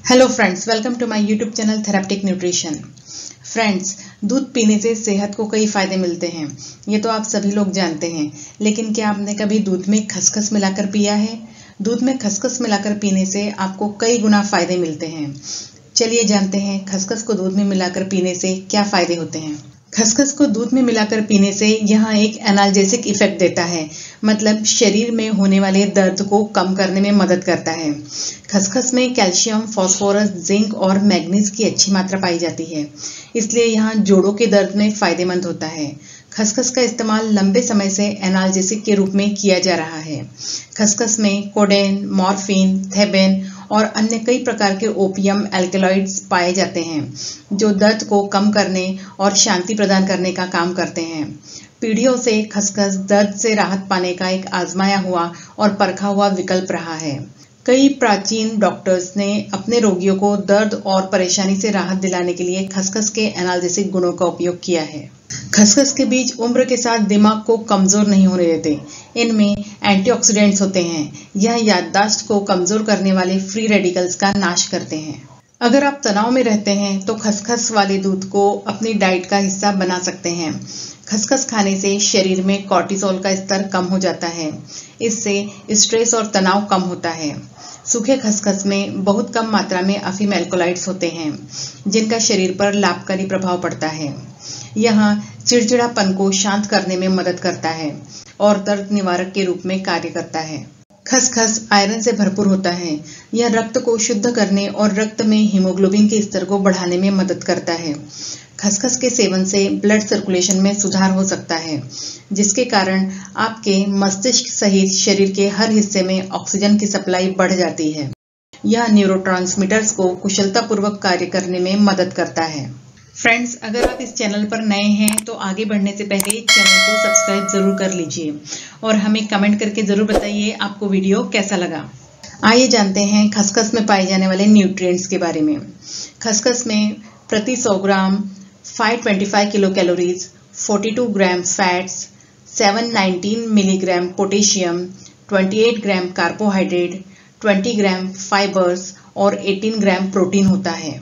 Hello friends, welcome to my YouTube channel therapeutic nutrition. Friends, दूध पीने से सेहत को कई फायदे मिलते हैं, ये तो आप सभी लोग जानते हैं। लेकिन क्या आपने कभी दूध में खसखस मिलाकर पिया है? दूध में खसखस मिलाकर पीने से आपको कई गुना फायदे मिलते हैं। चलिए जानते हैं खसखस को दूध में मिलाकर पीने से क्या फायदे होते हैं। खसखस को दूध में मिलाकर पीने से यह एक एनाल्जेसिक इफेक्ट देता है, मतलब शरीर में होने वाले दर्द को कम करने में मदद करता है। खसखस में कैल्शियम, फास्फोरस, जिंक और मैग्नीज की अच्छी मात्रा पाई जाती है, इसलिए यह जोड़ों के दर्द में फायदेमंद होता है। खसखस का इस्तेमाल लंबे समय से एनाल्जेसिक के रूप में किया जा रहा है। खसखस में कोडेन, मॉर्फिन, थेबेन और अन्य कई प्रकार के ओपियम एल्कलॉइड्स पाए जाते हैं, जो दर्द को कम करने और शांति प्रदान करने का काम करते हैं। पीढ़ियों से खसखस दर्द से राहत पाने का एक आजमाया हुआ और परखा हुआ विकल्प रहा है। कई प्राचीन डॉक्टर्स ने अपने रोगियों को दर्द और परेशानी से राहत दिलाने के लिए खसखस के एनाल्जेसिक गुणों का उपयोग किया है। खसखस के बीज उम्र के साथ दिमाग को कमजोर नहीं होने देते। इनमें एंटीऑक्सीडेंट्स होते हैं। यह याददाश्त को कमजोर करने वाले फ्री रेडिकल्स का नाश करते हैं। अगर आप तनाव में रहते हैं तो खसखस वाले दूध को अपनी डाइट का हिस्सा बना सकते हैं। खसखस खाने से शरीर में कॉर्टिसोल का स्तर कम हो जाता है। इससे स्ट्रेस और तनाव कम होता है। सूखे खसखस में बहुत कम मात्रा में अफीम एल्कोलाइड्स होते हैं, जिनका शरीर पर लाभकारी प्रभाव पड़ता है। यह चिड़चिड़ापन को शांत करने में मदद करता है और दर्द निवारक के रूप में कार्य करता है। खसखस आयरन से भरपूर होता है। यह रक्त को शुद्ध करने और रक्त में हीमोग्लोबिन के स्तर को बढ़ाने में मदद करता है। खसखस के सेवन से ब्लड सर्कुलेशन में सुधार हो सकता है, जिसके कारण आपके मस्तिष्क सहित शरीर के हर हिस्से में ऑक्सीजन की सप्लाई बढ़ जाती है। यह न्यूरोट्रांसमीटर्स को कुशलतापूर्वक कार्य करने में मदद करता है। फ्रेंड्स, अगर आप इस चैनल पर नए हैं तो आगे बढ़ने से पहले चैनल को सब्सक्राइब जरूर कर लीजिए और हमें कमेंट करके जरूर बताइए आपको वीडियो कैसा लगा। आइए जानते हैं खसखस में पाए जाने वाले न्यूट्रिएंट्स के बारे में। खसखस में प्रति 100 gram 525 kilo calories, 42 gram fats, 719 milligram potassium, 28 gram carbohydrate, 20 gram fibres और 18 ग्राम प्रोटीन होता है।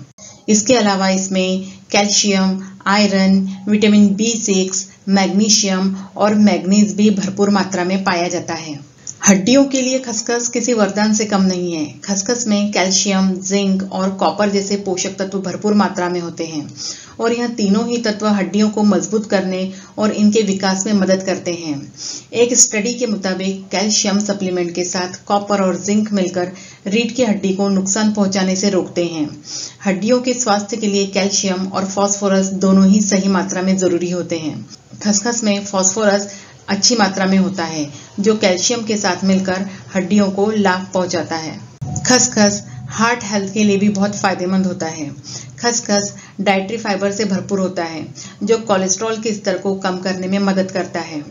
इसके अलावा इसमें calcium, iron, vitamin B6, magnesium और मैग्नीज भी भरपूर मात्रा में पाया जाता है। हड्डियों के लिए खसखस किसी वरदान से कम नहीं है। खसखस में कैल्शियम, जिंक और कॉपर जैसे पोषक तत्व भरपूर मात्रा में होते हैं और यह तीनों ही तत्व हड्डियों को मजबूत करने और इनके विकास में मदद करते हैं। एक स्टडी के मुताबिक कैल्शियम सप्लीमेंट के साथ कॉपर और जिंक मिलकर रीढ़ की हड्डी को नुकसान पहुंचाने से रोकते हैं। हड्डियों के स्वास्थ्य के लिए कैल्शियम और फास्फोरस दोनों ही सही मात्रा में जरूरी होते हैं। खसखस में फास्फोरस अच्छी मात्रा में होता है, जो कैल्शियम के साथ मिलकर हड्डियों को लाभ पहुंचाता है। खसखस हार्ट हेल्थ के लिए भी बहुत फायदेमंद होता है। खसखस डाइटरी फाइबर से भरपूर होता है, जो कोलेस्ट्रॉल के स्तर को कम करने में मदद करता है।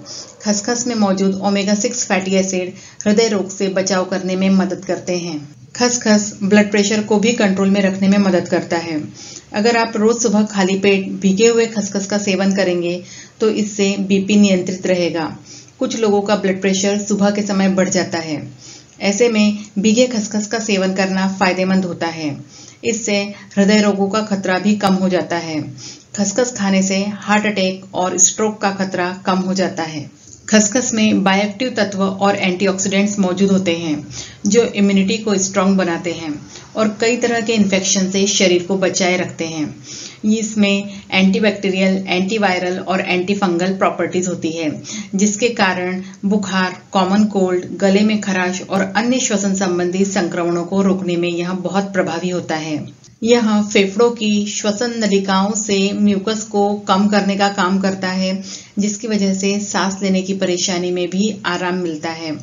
खसखस में मौजूद ओमेगा 6 फैटी एसिड हृदय रोग से बचाव करने में मदद करते हैं। खसखस ब्लड प्रेशर को भी कंट्रोल में रखने में मदद करता है। अगर आप रोज सुबह खाली पेट भीगे हुए खसखस का सेवन करेंगे तो इससे बीपी नियंत्रित रहेगा। कुछ लोगों का ब्लड प्रेशर सुबह के समय बढ़ जाता है। ऐसे में भीगे खसखस का सेवन करना फायदेमंद होता है। इससे हृदय रोगों का खतरा भी कम हो जाता है। खसखस खाने से हार्ट अटैक और स्ट्रोक का खतरा कम हो जाता है। खसखस में बायोएक्टिव तत्व और एंटीऑक्सीडेंट्स मौजूद होते हैं, जो इम्यूनिटी को स्ट्रांग बनाते हैं और कई तरह के इन्फेक्शन से शरीर को बचाए रखते हैं। इसमें एंटीबैक्टीरियल, एंटीवायरल और एंटीफंगल प्रॉपर्टीज होती है, जिसके कारण बुखार, कॉमन कोल्ड, गले में खराश और अन्य श्वसन संबंधी संक्रमणों को रोकने में यह बहुत प्रभावी होता है। यह फेफड़ों की श्वसन नलिकाओं से म्यूकस को कम करने का काम करता है, जिसकी वजह से सांस लेने की परेशानी में भी आराम मिलता है।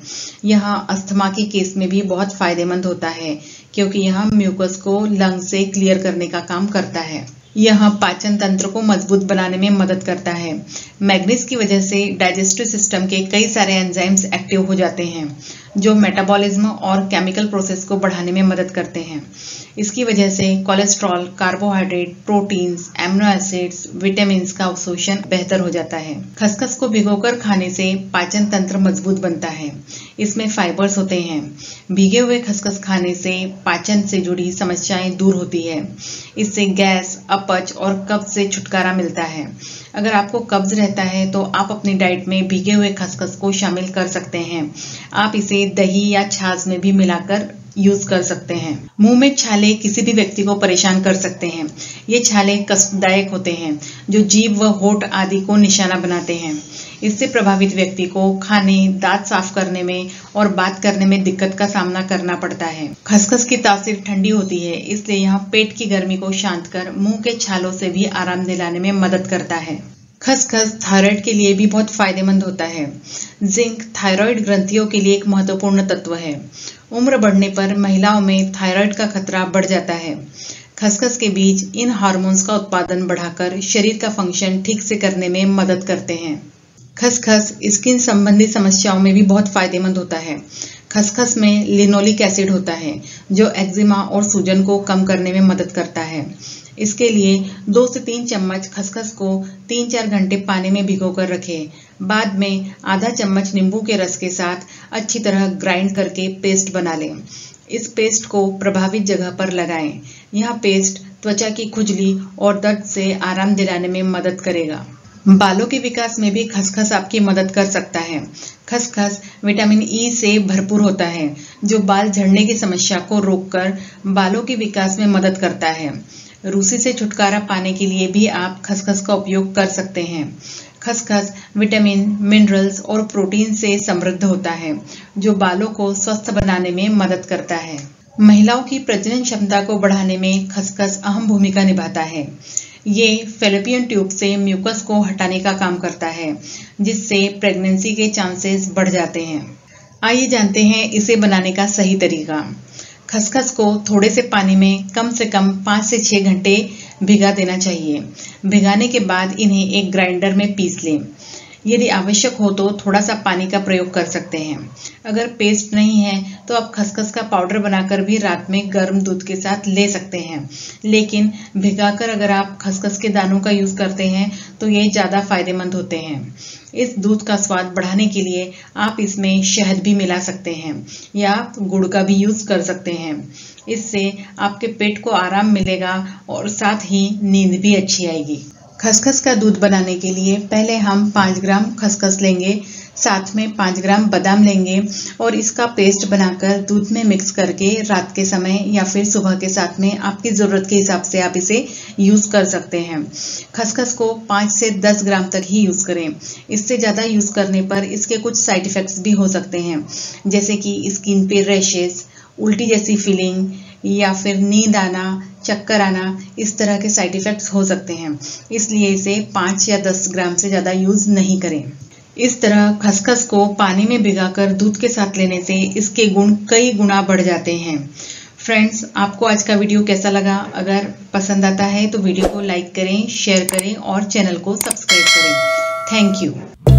यह अस्थमा के केस में भी बहुत फायदेमंद होता है, क्योंकि यह म्यूकस को लंग से क्लियर करने का काम करता है। यह पाचन तंत्र को मजबूत बनाने में मदद करता है। मैग्नीज की वजह से डाइजेस्टिव सिस्टम के कई सारे एंजाइम्स एक्टिव हो जाते हैं, जो मेटाबॉलिज्म और केमिकल प्रोसेस को बढ़ाने में मदद करते हैं। इसकी वजह से cholesterol, carbohydrate, proteins, amino acids, vitamins का अवशोषण बेहतर हो जाता है। खसखस को भिगोकर खाने से पाचन तंत्र मजबूत बनता है। इसमें फाइबर्स होते हैं। भीगे हुए खसखस खाने से पाचन से जुड़ी समस्याएं दूर होती है। इससे गैस, अपच और कब्ज से छुटकारा मिलता है। अगर आपको कब्ज रहता है तो आप अपनी डाइट में भीगे हुए खसखस को शामिल कर सकते हैं। आप इसे दही या छाछ में भी मिलाकर यूज कर सकते हैं। मुंह में छाले किसी भी व्यक्ति को परेशान कर सकते हैं। ये छाले कष्टदायक होते हैं जो जीभ व होठ आदि को निशाना बनाते हैं। इससे प्रभावित व्यक्ति को खाने, दांत साफ करने में और बात करने में दिक्कत का सामना करना पड़ता है। खसखस की तासीर ठंडी होती है, इसलिए यह पेट की गर्मी को शांत कर मुंह के छालों से भी आराम दिलाने में मदद करता है। खसखस थायराइड के लिए भी बहुत फायदेमंद होता है। जिंक थायराइड ग्रंथियों के लिए एक महत्वपूर्ण तत्व है। उम्र बढ़ने पर महिलाओं में थायराइड का खतरा बढ़ जाता है। खसखस के बीज इन हार्मोन्स का उत्पादन बढ़ाकर शरीर का फंक्शन ठीक से करने में मदद करते हैं। खसखस स्किन संबंधी समस्याओं में भी बहुत फायदेमंद होता है। खसखस में लिनोलिक एसिड होता है जो एक्जिमा और सूजन को कम करने में मदद करता है। इसके लिए 2 से 3 चम्मच खसखस को 3-4 घंटे पानी में भिगोकर रखें। बाद में आधा चम्मच नींबू के रस के साथ अच्छी तरह ग्राइंड करके पेस्ट बना लें। इस पेस्ट को प्रभावित जगह पर लगाएं। यह पेस्ट त्वचा की खुजली और दर्द से आराम दिलाने में मदद करेगा। बालों के विकास में भी खसखस आपकी मदद कर सकता है। खसखस विटामिन ई से भरपूर होता है जो बाल झड़ने की समस्या को रोककर बालों के विकास में मदद करता है। रूसी से छुटकारा पाने के लिए भी आप खसखस का उपयोग कर सकते हैं। खसखस विटामिन, मिनरल्स और प्रोटीन से समृद्ध होता है जो बालों को स्वस्थ बनाने में मदद करता है। महिलाओं की प्रजनन क्षमता को बढ़ाने में खसखस अहम भूमिका निभाता है। ये फैलोपियन ट्यूब से म्यूकस को हटाने का काम करता है जिससे प्रेगनेंसी के चांसेस बढ़ जाते हैं। आइए जानते हैं इसे बनाने का सही तरीका। खसखस को थोड़े से पानी में कम से कम 5 से 6 घंटे भिगा देना चाहिए। भिगाने के बाद इन्हें एक ग्राइंडर में पीस लें। यदि आवश्यक हो तो थोड़ा सा पानी का प्रयोग कर सकते हैं। अगर पेस्ट नहीं है तो आप खसखस का पाउडर बनाकर भी रात में गर्म दूध के साथ ले सकते हैं। लेकिन भिगाकर अगर आप खसखस के दानों का यूज करते हैं तो ये ज्यादा फायदेमंद होते हैं। इस दूध का स्वाद बढ़ाने के लिए आप इसमें शहद भी मिला सकते हैं या आप गुड़ का भी यूज कर सकते हैं। इससे आपके पेट को आराम मिलेगा और साथ ही नींद भी अच्छी आएगी। खसखस का दूध बनाने के लिए पहले हम 5 ग्राम खसखस लेंगे, साथ में 5 ग्राम बादाम लेंगे और इसका पेस्ट बनाकर दूध में मिक्स करके रात के समय या फिर सुबह के साथ में आपकी ज़रूरत के हिसाब से आप इसे यूज़ कर सकते हैं। खसखस को 5 से 10 ग्राम तक ही यूज़ करें। इससे ज़्यादा यूज़ करने पर इसके कुछ साइड इफ़ेक्ट्स भी हो सकते हैं, जैसे कि स्किन पे रैशेस, उल्टी जैसी फीलिंग या फिर नींद आना, चक्कर आना, इस तरह के साइड इफ़ेक्ट्स हो सकते हैं। इसलिए इसे 5 या 10 ग्राम से ज़्यादा यूज़ नहीं करें। इस तरह खसखस को पानी में भिगाकर दूध के साथ लेने से इसके गुण कई गुना बढ़ जाते हैं। फ्रेंड्स, आपको आज का वीडियो कैसा लगा? अगर पसंद आता है तो वीडियो को लाइक करें, शेयर करें और चैनल को सब्सक्राइब करें। Thank you.